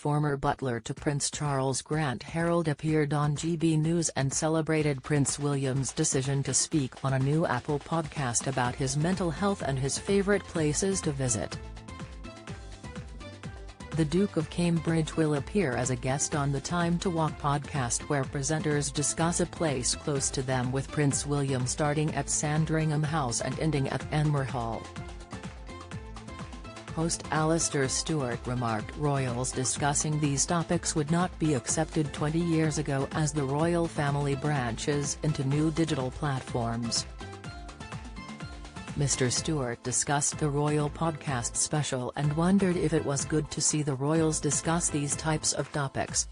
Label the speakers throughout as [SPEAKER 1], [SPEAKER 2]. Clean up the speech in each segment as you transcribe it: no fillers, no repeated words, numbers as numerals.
[SPEAKER 1] former butler to Prince Charles Grant Herald appeared on GB News and celebrated Prince William's decision to speak on a new Apple podcast about his mental health and his favourite places to visit. The Duke of Cambridge will appear as a guest on the Time to Walk podcast, where presenters discuss a place close to them, with Prince William starting at Sandringham House and ending at Enmore Hall. Host Alistair Stewart remarked royals discussing these topics would not be accepted 20 years ago as the royal family branches into new digital platforms. Mr. Stewart discussed the royal podcast special and wondered if it was good to see the royals discuss these types of topics.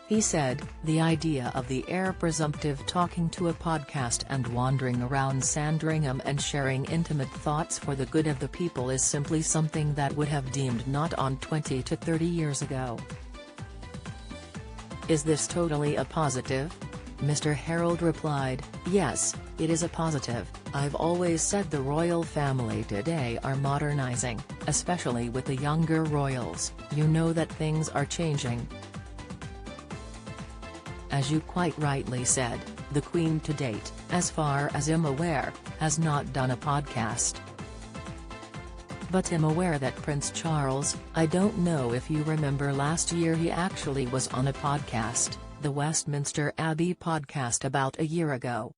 [SPEAKER 1] He said, "The idea of the heir presumptive talking to a podcast and wandering around Sandringham and sharing intimate thoughts for the good of the people is simply something that would have deemed not on 20 to 30 years ago. Is this totally a positive?" Mr. Herald replied, "Yes, it is a positive. I've always said the royal family today are modernising, especially with the younger royals. You know that things are changing. As you quite rightly said, the Queen to date, as far as I'm aware, has not done a podcast. But I'm aware that Prince Charles, I don't know if you remember last year he actually was on a podcast, the Westminster Abbey podcast, about a year ago.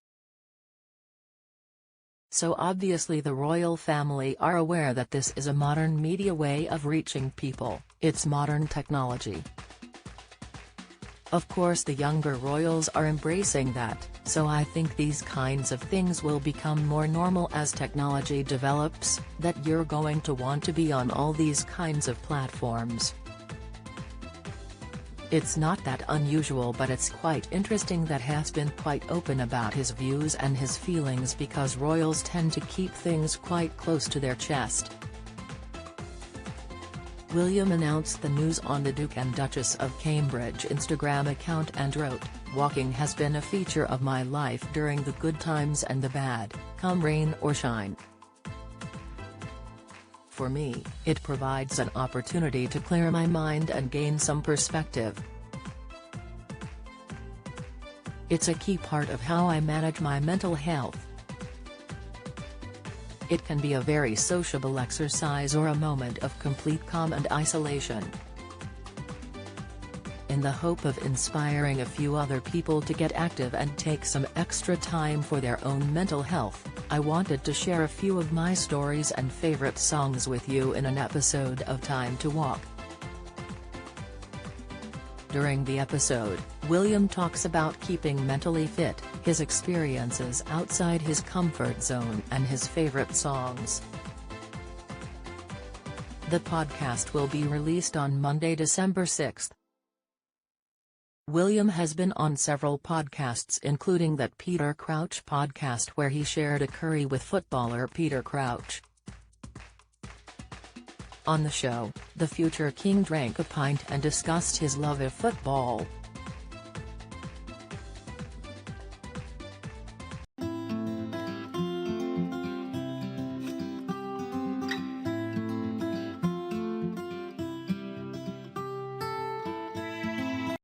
[SPEAKER 1] So obviously the royal family are aware that this is a modern media way of reaching people, it's modern technology. Of course the younger royals are embracing that, so I think these kinds of things will become more normal as technology develops, that you're going to want to be on all these kinds of platforms. It's not that unusual, but it's quite interesting that he has been quite open about his views and his feelings, because royals tend to keep things quite close to their chest." William announced the news on the Duke and Duchess of Cambridge Instagram account and wrote, "Walking has been a feature of my life during the good times and the bad, come rain or shine. For me, it provides an opportunity to clear my mind and gain some perspective. It's a key part of how I manage my mental health. It can be a very sociable exercise or a moment of complete calm and isolation. In the hope of inspiring a few other people to get active and take some extra time for their own mental health, I wanted to share a few of my stories and favorite songs with you in an episode of Time to Walk." During the episode, William talks about keeping mentally fit, his experiences outside his comfort zone and his favorite songs. The podcast will be released on Monday, December 6th. William has been on several podcasts, including that Peter Crouch podcast where he shared a curry with footballer Peter Crouch. On the show, the future king drank a pint and discussed his love of football,